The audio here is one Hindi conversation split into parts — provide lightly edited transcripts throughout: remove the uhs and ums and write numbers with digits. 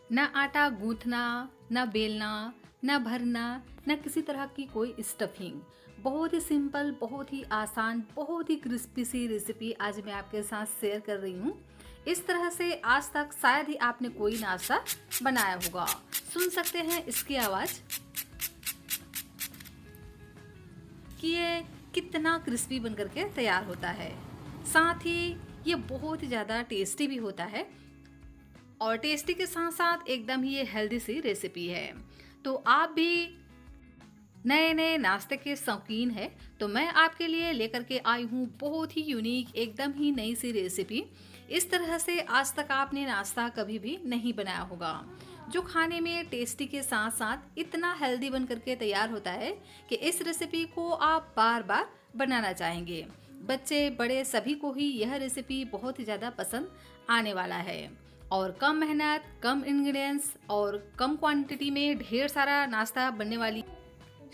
न आटा गूंथना, न बेलना, न भरना, न किसी तरह की कोई स्टफिंग। बहुत ही सिंपल, बहुत ही आसान, बहुत ही क्रिस्पी सी रेसिपी आज मैं आपके साथ शेयर कर रही हूँ। इस तरह से आज तक शायद ही आपने कोई नाश्ता बनाया होगा। सुन सकते हैं इसकी आवाज़ कि ये कितना क्रिस्पी बन करके तैयार होता है। साथ ही ये बहुत ही ज़्यादा टेस्टी भी होता है और टेस्टी के साथ साथ एकदम ही ये हेल्दी सी रेसिपी है। तो आप भी नए नए नाश्ते के शौकीन है तो मैं आपके लिए लेकर के आई हूँ बहुत ही यूनिक, एकदम ही नई सी रेसिपी। इस तरह से आज तक आपने नाश्ता कभी भी नहीं बनाया होगा, जो खाने में टेस्टी के साथ साथ इतना हेल्दी बन करके तैयार होता है कि इस रेसिपी को आप बार बार बनाना चाहेंगे। बच्चे बड़े सभी को ही यह रेसिपी बहुत ही ज़्यादा पसंद आने वाला है और कम मेहनत, कम इंग्रेडिएंट्स और कम क्वांटिटी में ढेर सारा नाश्ता बनने वाली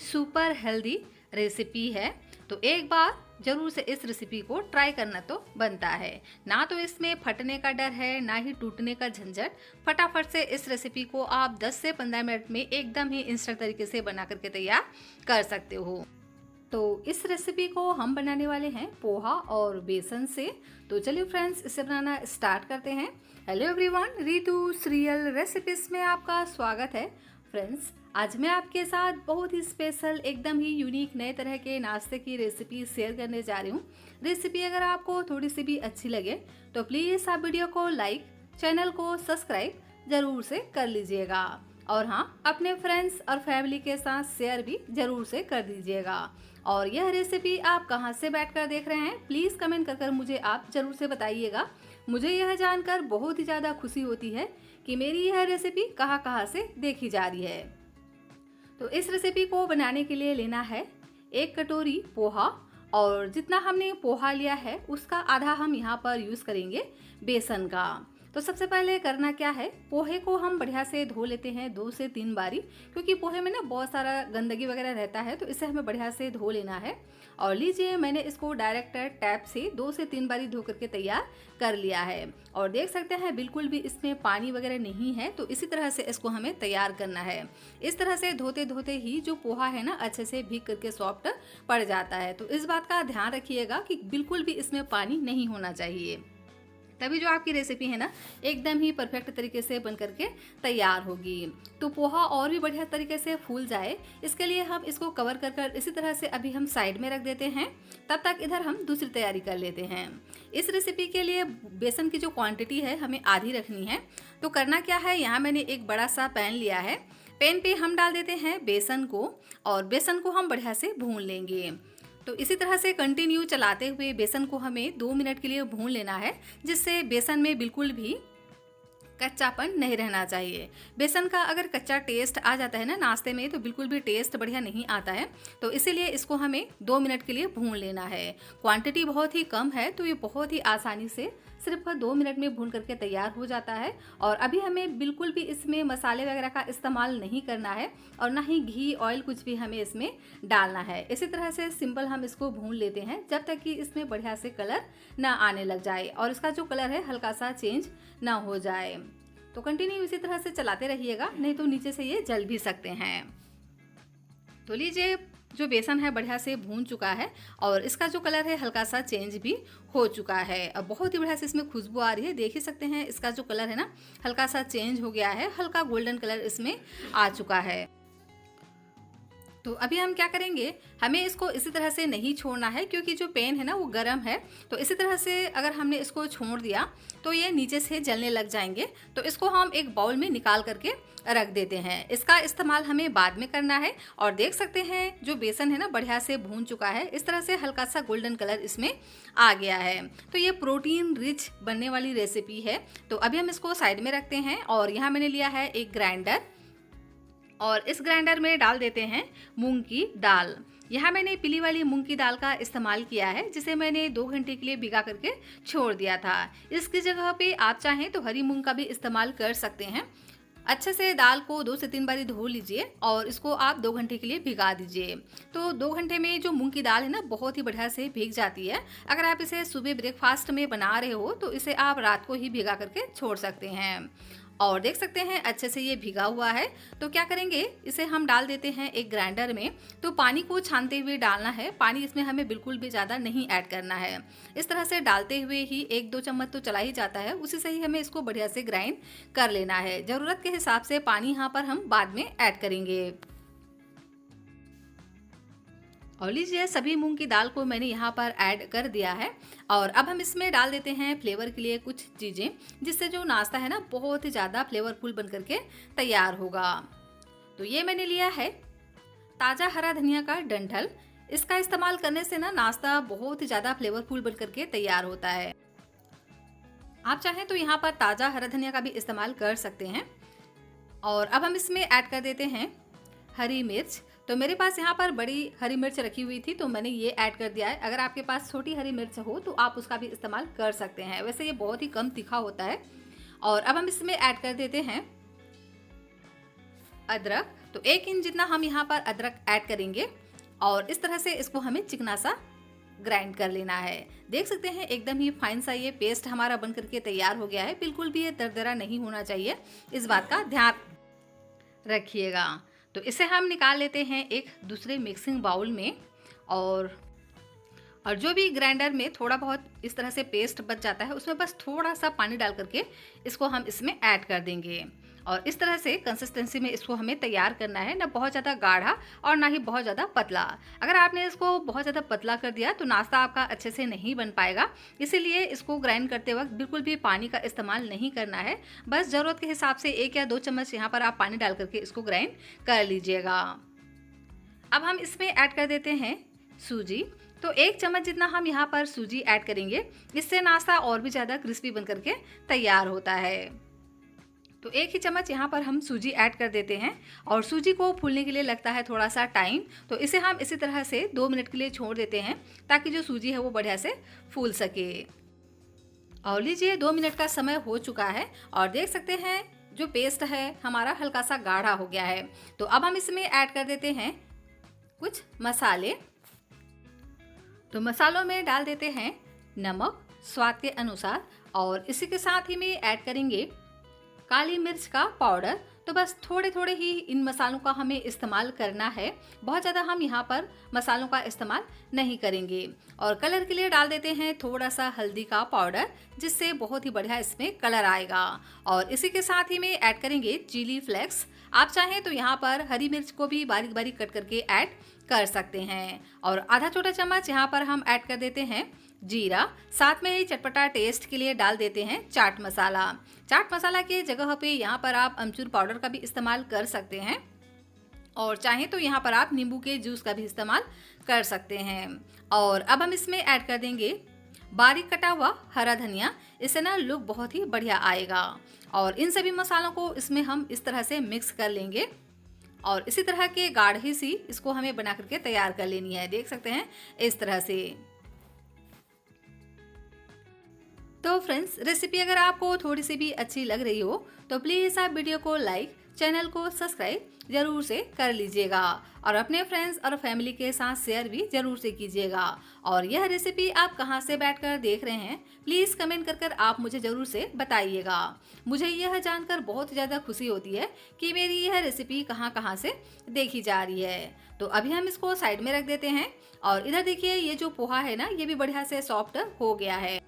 सुपर हेल्दी रेसिपी है। तो एक बार जरूर से इस रेसिपी को ट्राई करना तो बनता है। ना तो इसमें फटने का डर है, ना ही टूटने का झंझट। फटाफट से इस रेसिपी को आप 10 से 15 मिनट में एकदम ही इंस्टेंट तरीके से बना करके तैयार कर सकते हो। तो इस रेसिपी को हम बनाने वाले हैं पोहा और बेसन से। तो चलिए फ्रेंड्स, इसे बनाना स्टार्ट करते हैं। Hello everyone, Ritu serial recipes में आपका स्वागत है। फ्रेंड्स, आज मैं आपके साथ बहुत ही स्पेशल, एकदम ही यूनिक नए तरह के नाश्ते की रेसिपी शेयर करने जा रही हूँ। रेसिपी अगर आपको थोड़ी सी भी अच्छी लगे तो प्लीज़ आप वीडियो को लाइक, चैनल को सब्सक्राइब जरूर से कर लीजिएगा और हाँ, अपने फ्रेंड्स और फैमिली के साथ शेयर भी जरूर से कर दीजिएगा। और यह रेसिपी आप कहाँ से बैठकर देख रहे हैं प्लीज़ कमेंट कर मुझे आप जरूर से बताइएगा। मुझे यह जानकर बहुत ही ज़्यादा खुशी होती है कि मेरी यह रेसिपी कहाँ से देखी जा रही है। तो इस रेसिपी को बनाने के लिए लेना है 1 कटोरी पोहा और जितना हमने पोहा लिया है उसका आधा हम यहाँ पर यूज़ करेंगे बेसन का। तो सबसे पहले करना क्या है, पोहे को हम बढ़िया से धो लेते हैं 2 से 3 बारी, क्योंकि पोहे में ना बहुत सारा गंदगी वगैरह रहता है, तो इसे हमें बढ़िया से धो लेना है। और लीजिए, मैंने इसको डायरेक्ट टैप से 2 से 3 बारी धो करके तैयार कर लिया है और देख सकते हैं बिल्कुल भी इसमें पानी वगैरह नहीं है। तो इसी तरह से इसको हमें तैयार करना है। इस तरह से धोते धोते ही जो पोहा है ना अच्छे से भीग करके सॉफ्ट पड़ जाता है। तो इस बात का ध्यान रखिएगा कि बिल्कुल भी इसमें पानी नहीं होना चाहिए, तभी जो आपकी रेसिपी है ना एकदम ही परफेक्ट तरीके से बन करके तैयार होगी। तो पोहा और भी बढ़िया तरीके से फूल जाए, इसके लिए हम इसको कवर कर इसी तरह से अभी हम साइड में रख देते हैं। तब तक इधर हम दूसरी तैयारी कर लेते हैं। इस रेसिपी के लिए बेसन की जो क्वांटिटी है हमें आधी रखनी है। तो करना क्या है, यहाँ मैंने एक बड़ा सा पैन लिया है। पैन पे हम डाल देते हैं बेसन को और बेसन को हम बढ़िया से भून लेंगे। तो इसी तरह से कंटिन्यू चलाते हुए बेसन को हमें 2 मिनट के लिए भून लेना है, जिससे बेसन में बिल्कुल भी कच्चापन नहीं रहना चाहिए। बेसन का अगर कच्चा टेस्ट आ जाता है ना नाश्ते में तो बिल्कुल भी टेस्ट बढ़िया नहीं आता है। तो इसीलिए इसको हमें 2 मिनट के लिए भून लेना है। क्वांटिटी बहुत ही कम है तो ये बहुत ही आसानी से सिर्फ 2 मिनट में भून करके तैयार हो जाता है। और अभी हमें बिल्कुल भी इसमें मसाले वगैरह का इस्तेमाल नहीं करना है और ना ही घी, ऑयल कुछ भी हमें इसमें डालना है। इसी तरह से सिंपल हम इसको भून लेते हैं जब तक कि इसमें बढ़िया से कलर ना आने लग जाए और इसका जो कलर है हल्का सा चेंज ना हो जाए। तो कंटिन्यू इसी तरह से चलाते रहिएगा, नहीं तो नीचे से ये जल भी सकते हैं। तो लीजिए, जो बेसन है बढ़िया से भून चुका है और इसका जो कलर है हल्का सा चेंज भी हो चुका है। अब बहुत ही बढ़िया से इसमें खुशबू आ रही है, देख ही सकते हैं इसका जो कलर है ना हल्का सा चेंज हो गया है, हल्का गोल्डन कलर इसमें आ चुका है। तो अभी हम क्या करेंगे, हमें इसको इसी तरह से नहीं छोड़ना है क्योंकि जो पैन है ना वो गर्म है। तो इसी तरह से अगर हमने इसको छोड़ दिया तो ये नीचे से जलने लग जाएंगे। तो इसको हम एक बाउल में निकाल करके रख देते हैं। इसका इस्तेमाल हमें बाद में करना है। और देख सकते हैं जो बेसन है ना बढ़िया से भून चुका है, इस तरह से हल्का सा गोल्डन कलर इसमें आ गया है। तो ये प्रोटीन रिच बनने वाली रेसिपी है। तो अभी हम इसको साइड में रखते हैं और यहाँ मैंने लिया है एक ग्राइंडर और इस ग्राइंडर में डाल देते हैं मूंग की दाल। यहाँ मैंने पीली वाली मूंग की दाल का इस्तेमाल किया है, जिसे मैंने 2 घंटे के लिए भिगा करके छोड़ दिया था। इसकी जगह पे आप चाहें तो हरी मूंग का भी इस्तेमाल कर सकते हैं। अच्छे से दाल को 2 से 3 बारी धो लीजिए और इसको आप 2 घंटे के लिए भिगा दीजिए। तो 2 घंटे में जो मूंग की दाल है ना बहुत ही बढ़िया से भीग जाती है। अगर आप इसे सुबह ब्रेकफास्ट में बना रहे हो तो इसे आप रात को ही भिगा करके छोड़ सकते हैं। और देख सकते हैं अच्छे से ये भीगा हुआ है। तो क्या करेंगे, इसे हम डाल देते हैं एक ग्राइंडर में। तो पानी को छानते हुए डालना है, पानी इसमें हमें बिल्कुल भी ज़्यादा नहीं ऐड करना है। इस तरह से डालते हुए ही 1-2 चम्मच तो चला ही जाता है, उसी से ही हमें इसको बढ़िया से ग्राइंड कर लेना है। ज़रूरत के हिसाब से पानी यहाँ पर हम बाद में ऐड करेंगे। और लीजिए सभी मूंग की दाल को मैंने यहाँ पर ऐड कर दिया है। और अब हम इसमें डाल देते हैं फ्लेवर के लिए कुछ चीज़ें, जिससे जो नाश्ता है ना बहुत ही ज़्यादा फ्लेवरफुल बन करके तैयार होगा। तो ये मैंने लिया है ताज़ा हरा धनिया का डंठल। इसका इस्तेमाल करने से ना नाश्ता बहुत ही ज़्यादा फ्लेवरफुल बन करके तैयार होता है। आप चाहें तो यहाँ पर ताज़ा हरा धनिया का भी इस्तेमाल कर सकते हैं। और अब हम इसमें ऐड कर देते हैं हरी मिर्च। तो मेरे पास यहाँ पर बड़ी हरी मिर्च रखी हुई थी, तो मैंने ये ऐड कर दिया है। अगर आपके पास छोटी हरी मिर्च हो तो आप उसका भी इस्तेमाल कर सकते हैं, वैसे ये बहुत ही कम तीखा होता है। और अब हम इसमें ऐड कर देते हैं अदरक। तो 1 इंच जितना हम यहाँ पर अदरक ऐड करेंगे और इस तरह से इसको हमें चिकना सा ग्राइंड कर लेना है। देख सकते हैं एकदम ही फाइन सा ये पेस्ट हमारा बन करके तैयार हो गया है। बिल्कुल भी ये दरदरा नहीं होना चाहिए, इस बात का ध्यान रखिएगा। तो इसे हम निकाल लेते हैं एक दूसरे मिक्सिंग बाउल में। और जो भी ग्राइंडर में थोड़ा बहुत इस तरह से पेस्ट बच जाता है, उसमें बस थोड़ा सा पानी डाल करके इसको हम इसमें ऐड कर देंगे। और इस तरह से कंसिस्टेंसी में इसको हमें तैयार करना है, ना बहुत ज़्यादा गाढ़ा और ना ही बहुत ज़्यादा पतला। अगर आपने इसको बहुत ज़्यादा पतला कर दिया तो नाश्ता आपका अच्छे से नहीं बन पाएगा। इसीलिए इसको ग्राइंड करते वक्त बिल्कुल भी पानी का इस्तेमाल नहीं करना है। बस ज़रूरत के हिसाब से 1 या 2 चम्मच यहाँ पर आप पानी डाल करके इसको ग्राइंड कर लीजिएगा। अब हम इसमें ऐड कर देते हैं सूजी। तो 1 चम्मच जितना हम यहाँ पर सूजी ऐड करेंगे, इससे नाश्ता और भी ज़्यादा क्रिस्पी बन करके तैयार होता है। तो 1 ही चम्मच यहाँ पर हम सूजी ऐड कर देते हैं। और सूजी को फूलने के लिए लगता है थोड़ा सा टाइम, तो इसे हम इसी तरह से 2 मिनट के लिए छोड़ देते हैं, ताकि जो सूजी है वो बढ़िया से फूल सके। और लीजिए 2 मिनट का समय हो चुका है और देख सकते हैं जो पेस्ट है हमारा हल्का सा गाढ़ा हो गया है। तो अब हम इसमें ऐड कर देते हैं कुछ मसाले। तो मसालों में डाल देते हैं नमक स्वाद के अनुसार, और इसी के साथ ही में ऐड करेंगे काली मिर्च का पाउडर। तो बस थोड़े थोड़े ही इन मसालों का हमें इस्तेमाल करना है, बहुत ज़्यादा हम यहाँ पर मसालों का इस्तेमाल नहीं करेंगे। और कलर के लिए डाल देते हैं थोड़ा सा हल्दी का पाउडर, जिससे बहुत ही बढ़िया इसमें कलर आएगा। और इसी के साथ ही में ऐड करेंगे चिली फ्लेक्स। आप चाहें तो यहाँ पर हरी मिर्च को भी बारीक बारीक कट करके ऐड कर सकते हैं। और आधा छोटा चम्मच यहाँ पर हम ऐड कर देते हैं जीरा। साथ में ही चटपटा टेस्ट के लिए डाल देते हैं चाट मसाला। चाट मसाला के जगह पे यहाँ पर आप अमचूर पाउडर का भी इस्तेमाल कर सकते हैं, और चाहें तो यहाँ पर आप नींबू के जूस का भी इस्तेमाल कर सकते हैं। और अब हम इसमें ऐड कर देंगे बारीक कटा हुआ हरा धनिया। इससे ना लुक बहुत ही बढ़िया आएगा। और इन सभी मसालों को इसमें हम इस तरह से मिक्स कर लेंगे, और इसी तरह के गाढ़ी सी इसको हमें बना करके तैयार कर लेनी है। देख सकते हैं इस तरह से। तो फ्रेंड्स, रेसिपी अगर आपको थोड़ी सी भी अच्छी लग रही हो तो प्लीज़ आप वीडियो को लाइक, चैनल को सब्सक्राइब ज़रूर से कर लीजिएगा, और अपने फ्रेंड्स और फैमिली के साथ शेयर भी ज़रूर से कीजिएगा। और यह रेसिपी आप कहां से बैठकर देख रहे हैं, प्लीज़ कमेंट कर आप मुझे ज़रूर से बताइएगा। मुझे यह जानकर बहुत ज़्यादा खुशी होती है कि मेरी यह रेसिपी कहां से देखी जा रही है। तो अभी हम इसको साइड में रख देते हैं। और इधर देखिए ये जो पोहा है ना, ये भी बढ़िया से सॉफ्ट हो गया है,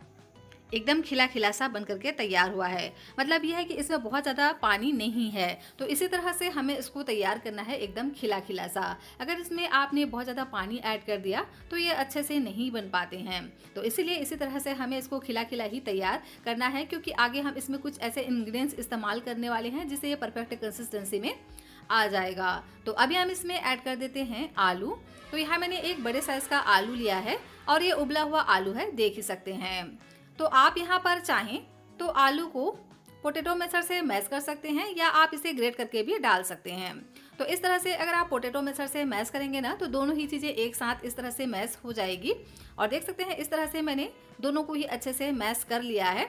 एकदम खिला खिला सा बन करके तैयार हुआ है। मतलब यह है कि इसमें बहुत ज़्यादा पानी नहीं है। तो इसी तरह से हमें इसको तैयार करना है एकदम खिला खिला सा। अगर इसमें आपने बहुत ज़्यादा पानी ऐड कर दिया तो ये अच्छे से नहीं बन पाते हैं। तो इसीलिए इसी तरह से हमें इसको खिला खिला ही तैयार करना है, क्योंकि आगे हम इसमें कुछ ऐसे इंग्रेडिएंट्स इस्तेमाल करने वाले हैं जिससे ये परफेक्ट कंसिस्टेंसी में आ जाएगा। तो अभी हम इसमें ऐड कर देते हैं आलू। तो यहाँ मैंने एक बड़े साइज़ का आलू लिया है, और ये उबला हुआ आलू है, देख ही सकते हैं। तो आप यहाँ पर चाहें तो आलू को पोटैटो मैशर से मैश कर सकते हैं, या आप इसे ग्रेट करके भी डाल सकते हैं। तो इस तरह से अगर आप पोटैटो मैशर से मैश करेंगे ना, तो दोनों ही चीज़ें एक साथ इस तरह से मैश हो जाएगी। और देख सकते हैं इस तरह से मैंने दोनों को ही अच्छे से मैश कर लिया है।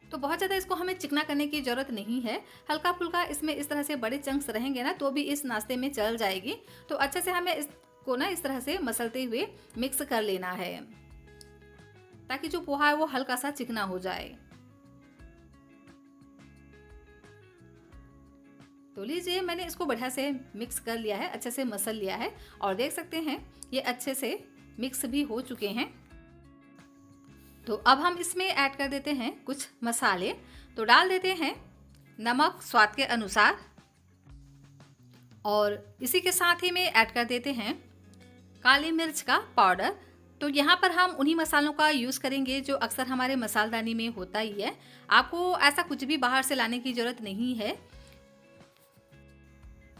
तो बहुत ज़्यादा इसको हमें चिकना करने की ज़रूरत नहीं है, हल्का फुल्का इसमें इस तरह से बड़े चंक्स रहेंगे ना तो भी इस नाश्ते में चल जाएगी। तो अच्छे से हमें इसको ना इस तरह से मसलते हुए मिक्स कर लेना है, ताकि जो पोहा है वो हल्का सा चिकना हो जाए। तो लीजिए मैंने इसको बढ़िया से मिक्स कर लिया है, अच्छे से मसल लिया है और देख सकते हैं ये अच्छे से मिक्स भी हो चुके हैं। तो अब हम इसमें ऐड कर देते हैं कुछ मसाले। तो डाल देते हैं नमक स्वाद के अनुसार और इसी के साथ ही में ऐड कर देते हैं काली मिर्च का पाउडर। तो यहाँ पर हम उन्हीं मसालों का यूज़ करेंगे जो अक्सर हमारे मसालदानी में होता ही है। आपको ऐसा कुछ भी बाहर से लाने की ज़रूरत नहीं है।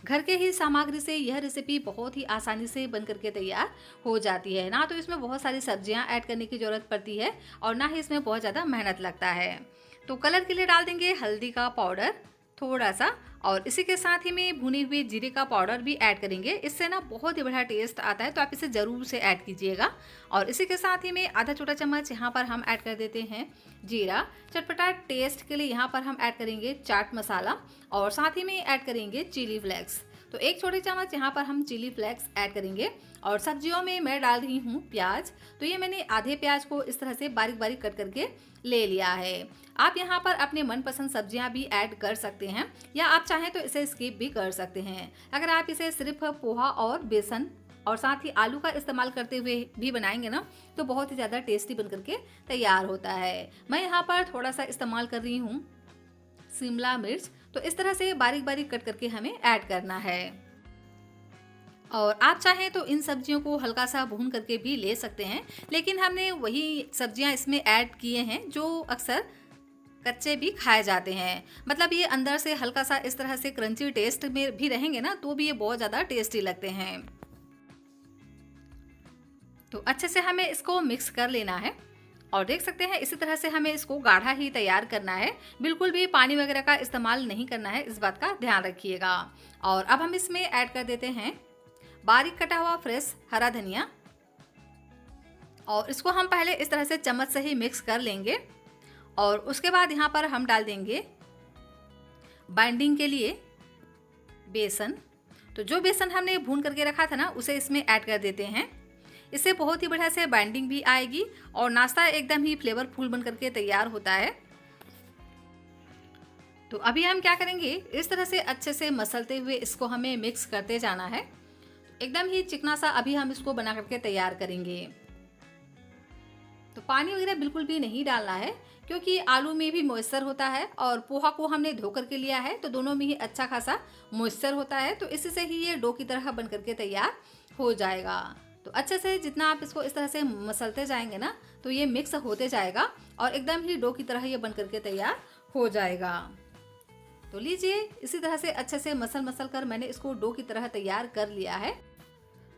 घर के ही सामग्री से यह रेसिपी बहुत ही आसानी से बन करके तैयार हो जाती है। ना तो इसमें बहुत सारी सब्जियां ऐड करने की ज़रूरत पड़ती है और ना ही इसमें बहुत ज़्यादा मेहनत लगता है। तो कलर के लिए डाल देंगे हल्दी का पाउडर थोड़ा सा और इसी के साथ ही में भुने हुए जीरे का पाउडर भी ऐड करेंगे। इससे ना बहुत ही बढ़िया टेस्ट आता है, तो आप इसे ज़रूर से ऐड कीजिएगा। और इसी के साथ ही में आधा छोटा चम्मच यहाँ पर हम ऐड कर देते हैं जीरा। चटपटा टेस्ट के लिए यहाँ पर हम ऐड करेंगे चाट मसाला और साथ ही में ऐड करेंगे चिली फ्लेक्स। तो एक छोटे चम्मच यहाँ पर हम चिली फ्लेक्स ऐड करेंगे। और सब्जियों में मैं डाल रही हूँ प्याज। तो ये मैंने आधे प्याज को इस तरह से बारीक बारीक कट करके ले लिया है। आप यहाँ पर अपने मनपसंद सब्जियाँ भी ऐड कर सकते हैं या आप चाहें तो इसे स्किप भी कर सकते हैं। अगर आप इसे सिर्फ पोहा और बेसन और साथ ही आलू का इस्तेमाल करते हुए भी बनाएंगे ना तो बहुत ही ज़्यादा टेस्टी बन करके तैयार होता है। मैं यहाँ पर थोड़ा सा इस्तेमाल कर रही हूँ शिमला मिर्च। तो इस तरह से बारीक बारीक कट करके हमें ऐड करना है। और आप चाहें तो इन सब्जियों को हल्का सा भून करके भी ले सकते हैं, लेकिन हमने वही सब्जियां इसमें ऐड किए हैं जो अक्सर कच्चे भी खाए जाते हैं। मतलब ये अंदर से हल्का सा इस तरह से क्रंची टेस्ट में भी रहेंगे ना तो भी ये बहुत ज़्यादा टेस्टी लगते हैं। तो अच्छे से हमें इसको मिक्स कर लेना है और देख सकते हैं इसी तरह से हमें इसको गाढ़ा ही तैयार करना है। बिल्कुल भी पानी वगैरह का इस्तेमाल नहीं करना है, इस बात का ध्यान रखिएगा। और अब हम इसमें ऐड कर देते हैं बारीक कटा हुआ फ्रेश हरा धनिया और इसको हम पहले इस तरह से चम्मच से ही मिक्स कर लेंगे। और उसके बाद यहाँ पर हम डाल देंगे बाइंडिंग के लिए बेसन। तो जो बेसन हमने भून करके रखा था ना उसे इसमें ऐड कर देते हैं। इससे बहुत ही बढ़िया से बाइंडिंग भी आएगी और नाश्ता एकदम ही फ्लेवरफुल बन करके तैयार होता है। तो अभी हम क्या करेंगे, इस तरह से अच्छे से मसलते हुए इसको हमें मिक्स करते जाना है। एकदम ही चिकना सा अभी हम इसको बना करके तैयार करेंगे। तो पानी वगैरह बिल्कुल भी नहीं डालना है क्योंकि आलू में भी मॉइस्चर होता है और पोहा को हमने धो करके लिया है तो दोनों में ही अच्छा खासा मॉइस्चर होता है। तो इससे ही ये डो की तरह बन करके तैयार हो जाएगा। तो अच्छे से जितना आप इसको इस तरह से मसलते जाएंगे ना तो ये मिक्स होते जाएगा और एकदम ही डो की तरह ये बन करके तैयार हो जाएगा। तो लीजिए इसी तरह से अच्छे से मसल कर मैंने इसको डो की तरह तैयार कर लिया है।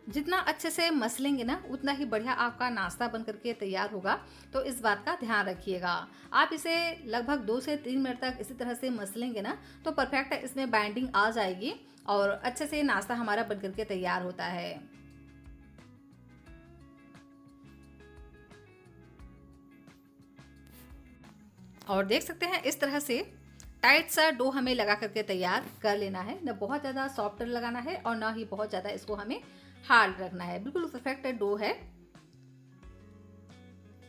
जितना अच्छे से मसलेंगे ना उतना ही बढ़िया आपका नाश्ता बन करके तैयार होगा। तो इस बात का ध्यान रखिएगा। आप इसे लगभग 2 से 3 मिनट तक इसी तरह से मसलेंगे ना तो परफेक्ट इसमें बाइंडिंग आ जाएगी और अच्छे से नाश्ता हमारा बन करके तैयार होता है। और देख सकते हैं इस तरह से टाइट सा डो हमें लगा करके तैयार कर लेना है। न बहुत ज़्यादा सॉफ्ट लगाना है और ना ही बहुत ज़्यादा इसको हमें हार्ड रखना है। बिल्कुल परफेक्ट डो है।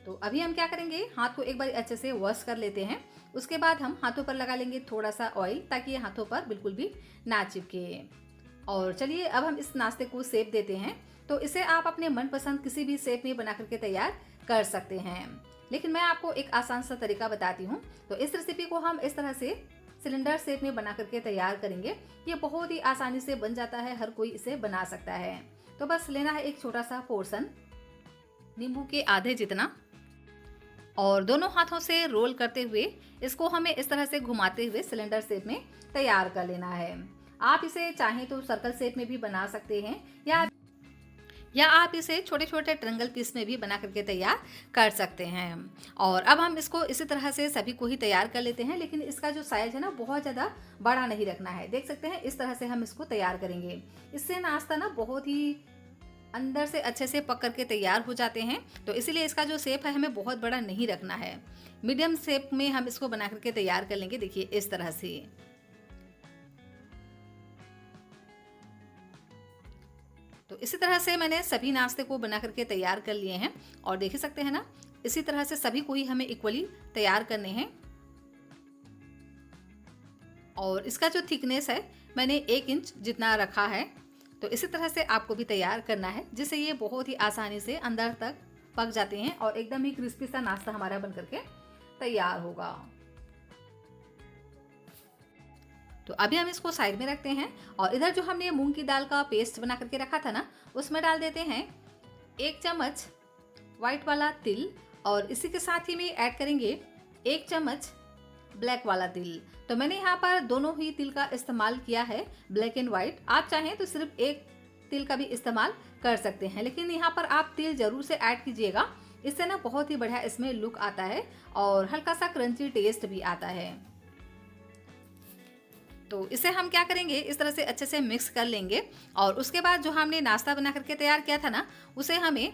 तो अभी हम क्या करेंगे, हाथ को एक बार अच्छे से वॉश कर लेते हैं। उसके बाद हम हाथों पर लगा लेंगे थोड़ा सा ऑयल ताकि ये हाथों पर बिल्कुल भी ना चिपके। और चलिए अब हम इस नाश्ते को शेप देते हैं। तो इसे आप अपने मनपसंद किसी भी शेप में बना करके तैयार कर सकते हैं, लेकिन मैं आपको एक आसान सा तरीका बताती हूँ। तो इस रेसिपी को हम इस तरह से सिलेंडर शेप में बना करके तैयार करेंगे। ये बहुत ही आसानी से बन जाता है, हर कोई इसे बना सकता है। तो बस लेना है एक छोटा सा पोर्शन नींबू के आधे जितना और दोनों हाथों से रोल करते हुए इसको हमें इस तरह से घुमाते हुए सिलेंडर शेप में तैयार कर लेना है। आप इसे चाहें तो सर्कल शेप में भी बना सकते हैं या आप इसे छोटे छोटे ट्रायंगल पीस में भी बना करके तैयार कर सकते हैं। और अब हम इसको इसी तरह से सभी को ही तैयार कर लेते हैं, लेकिन इसका जो साइज है ना बहुत ज़्यादा बड़ा नहीं रखना है। देख सकते हैं इस तरह से हम इसको तैयार करेंगे। इससे नाश्ता ना बहुत ही अंदर से अच्छे से पक करके तैयार हो जाते हैं। तो इसीलिए इसका जो शेप है हमें बहुत बड़ा नहीं रखना है, मीडियम शेप में हम इसको बना करके तैयार कर लेंगे। देखिए इस तरह से। तो इसी तरह से मैंने सभी नाश्ते को बना करके तैयार कर लिए हैं और देख सकते हैं ना इसी तरह से सभी को ही हमें इक्वली तैयार करने हैं। और इसका जो थिकनेस है मैंने 1 इंच जितना रखा है। तो इसी तरह से आपको भी तैयार करना है, जिससे ये बहुत ही आसानी से अंदर तक पक जाते हैं और एकदम ही क्रिस्पी सा नाश्ता हमारा बन करके तैयार होगा। तो अभी हम इसको साइड में रखते हैं और इधर जो हमने मूंग की दाल का पेस्ट बना करके रखा था ना, उसमें डाल देते हैं 1 चम्मच व्हाइट वाला तिल और इसी के साथ ही में ऐड करेंगे 1 चम्मच ब्लैक वाला तिल। तो मैंने यहाँ पर दोनों ही तिल का इस्तेमाल किया है, ब्लैक एंड व्हाइट। आप चाहें तो सिर्फ एक तिल का भी इस्तेमाल कर सकते हैं, लेकिन यहाँ पर आप तिल जरूर से ऐड कीजिएगा। इससे ना बहुत ही बढ़िया इसमें लुक आता है और हल्का सा क्रंची टेस्ट भी आता है। तो इसे हम क्या करेंगे, इस तरह से अच्छे से मिक्स कर लेंगे और उसके बाद जो हमने नाश्ता बना करके तैयार किया था ना, उसे हमें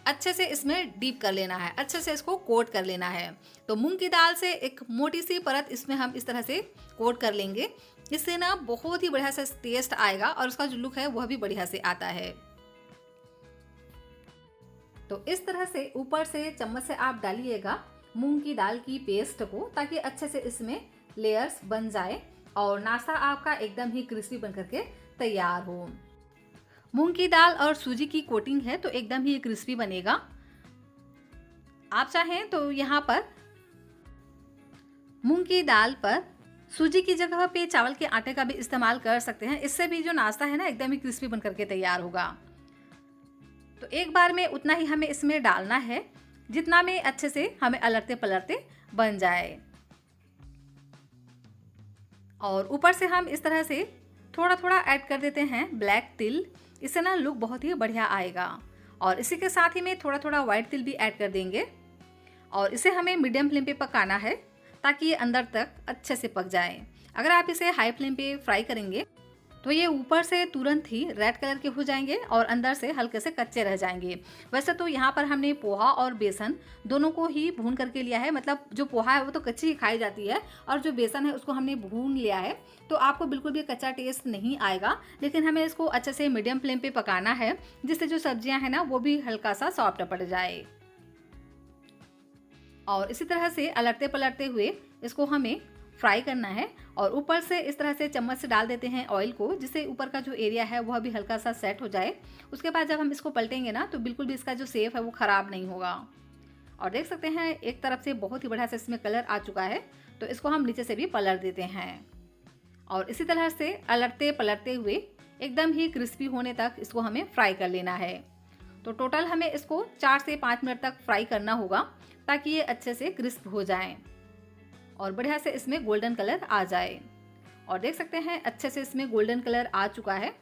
अच्छे से इसमें डीप कर लेना है, अच्छे से इसको कोट कर लेना है। तो मूंग की दाल से एक मोटी सी परत इसमें हम इस तरह से कोट कर लेंगे। इससे ना बहुत ही बढ़िया सा टेस्ट आएगा और उसका जो लुक है वह भी बढ़िया से आता है। तो इस तरह से ऊपर से चम्मच से आप डालिएगा मूंग की दाल की पेस्ट को, ताकि अच्छे से इसमें लेयर्स बन जाए और नाश्ता आपका एकदम ही क्रिस्पी बन करके तैयार हो। मूंग की दाल और सूजी की कोटिंग है तो एकदम ही क्रिस्पी बनेगा। आप चाहें तो यहाँ पर मूंग की दाल पर सूजी की जगह पे चावल के आटे का भी इस्तेमाल कर सकते हैं। इससे भी जो नाश्ता है ना एकदम ही क्रिस्पी बन करके तैयार होगा। तो एक बार में उतना ही हमें इसमें डालना है जितना में अच्छे से हमें अलटते पलटते बन जाए। और ऊपर से हम इस तरह से थोड़ा थोड़ा ऐड कर देते हैं ब्लैक तिल। इससे ना लुक बहुत ही बढ़िया आएगा। और इसी के साथ ही में थोड़ा थोड़ा व्हाइट तिल भी ऐड कर देंगे और इसे हमें मीडियम फ्लेम पे पकाना है ताकि ये अंदर तक अच्छे से पक जाए। अगर आप इसे हाई फ्लेम पे फ्राई करेंगे तो ये ऊपर से तुरंत ही रेड कलर के हो जाएंगे और अंदर से हल्के से कच्चे रह जाएंगे। वैसे तो यहाँ पर हमने पोहा और बेसन दोनों को ही भून करके लिया है, मतलब जो पोहा है वो तो कच्ची ही खाई जाती है और जो बेसन है उसको हमने भून लिया है, तो आपको बिल्कुल भी कच्चा टेस्ट नहीं आएगा। लेकिन हमें इसको अच्छे से मीडियम फ्लेम पे पकाना है, जिससे जो सब्जियां हैं ना वो भी हल्का सा सॉफ्ट पड़ जाए। और इसी तरह से अलटते पलटते हुए इसको हमें फ्राई करना है और ऊपर से इस तरह से चम्मच से डाल देते हैं ऑयल को, जिससे ऊपर का जो एरिया है वह भी हल्का सा सेट हो जाए। उसके बाद जब हम इसको पलटेंगे ना तो बिल्कुल भी इसका जो शेप है वो ख़राब नहीं होगा। और देख सकते हैं एक तरफ से बहुत ही बढ़िया से इसमें कलर आ चुका है, तो इसको हम नीचे से भी पलट देते हैं। और इसी तरह से अलटते पलटते हुए एकदम ही क्रिस्पी होने तक इसको हमें फ्राई कर लेना है। तो टोटल हमें इसको 4 से 5 मिनट तक फ्राई करना होगा ताकि ये अच्छे से क्रिस्प हो जाए और बढ़िया से इसमें गोल्डन कलर आ जाए। और देख सकते हैं अच्छे से इसमें गोल्डन कलर आ चुका है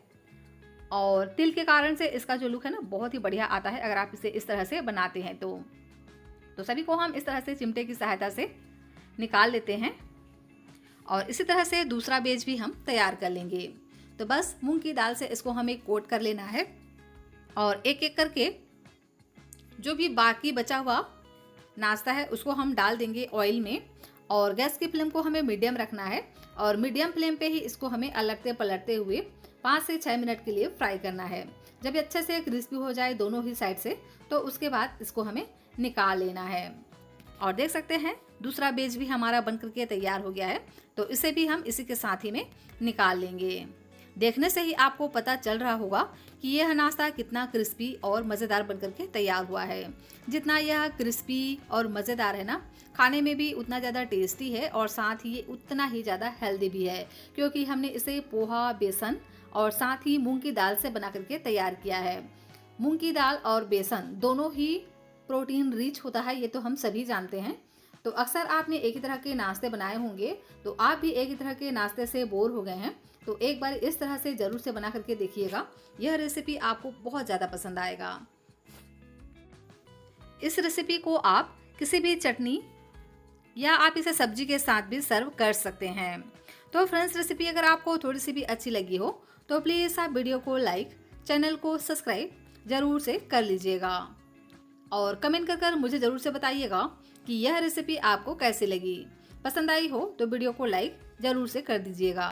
और तिल के कारण से इसका जो लुक है ना बहुत ही बढ़िया आता है अगर आप इसे इस तरह से बनाते हैं तो सभी को हम इस तरह से चिमटे की सहायता से निकाल लेते हैं और इसी तरह से दूसरा बेच भी हम तैयार कर लेंगे। तो बस मूंग की दाल से इसको हमें कोट कर लेना है और एक एक करके जो भी बाकी बचा हुआ नाश्ता है उसको हम डाल देंगे ऑयल में और गैस की फ्लेम को हमें मीडियम रखना है और मीडियम फ्लेम पे ही इसको हमें अलटते पलटते हुए 5 से 6 मिनट के लिए फ्राई करना है। जब ये अच्छे से क्रिस्पी हो जाए दोनों ही साइड से तो उसके बाद इसको हमें निकाल लेना है। और देख सकते हैं दूसरा बेच भी हमारा बन करके तैयार हो गया है, तो इसे भी हम इसी के साथ ही में निकाल लेंगे। देखने से ही आपको पता चल रहा होगा कि यह नाश्ता कितना क्रिस्पी और मज़ेदार बनकर के तैयार हुआ है। जितना यह क्रिस्पी और मज़ेदार है ना, खाने में भी उतना ज़्यादा टेस्टी है और साथ ही ये उतना ही ज़्यादा हेल्दी भी है, क्योंकि हमने इसे पोहा, बेसन और साथ ही मूंग की दाल से बना करके तैयार किया है। मूंग की दाल और बेसन दोनों ही प्रोटीन रिच होता है, ये तो हम सभी जानते हैं। तो अक्सर आपने एक ही तरह के नाश्ते बनाए होंगे, तो आप भी एक ही तरह के नाश्ते से बोर हो गए हैं, तो एक बार इस तरह से ज़रूर से बना करके देखिएगा। यह रेसिपी आपको बहुत ज़्यादा पसंद आएगा। इस रेसिपी को आप किसी भी चटनी या आप इसे सब्जी के साथ भी सर्व कर सकते हैं। तो फ्रेंड्स, रेसिपी अगर आपको थोड़ी सी भी अच्छी लगी हो तो प्लीज़ आप वीडियो को लाइक, चैनल को सब्सक्राइब ज़रूर से कर लीजिएगा और कमेंट कर मुझे ज़रूर से बताइएगा कि यह रेसिपी आपको कैसी लगी। पसंद आई हो तो वीडियो को लाइक ज़रूर से कर दीजिएगा।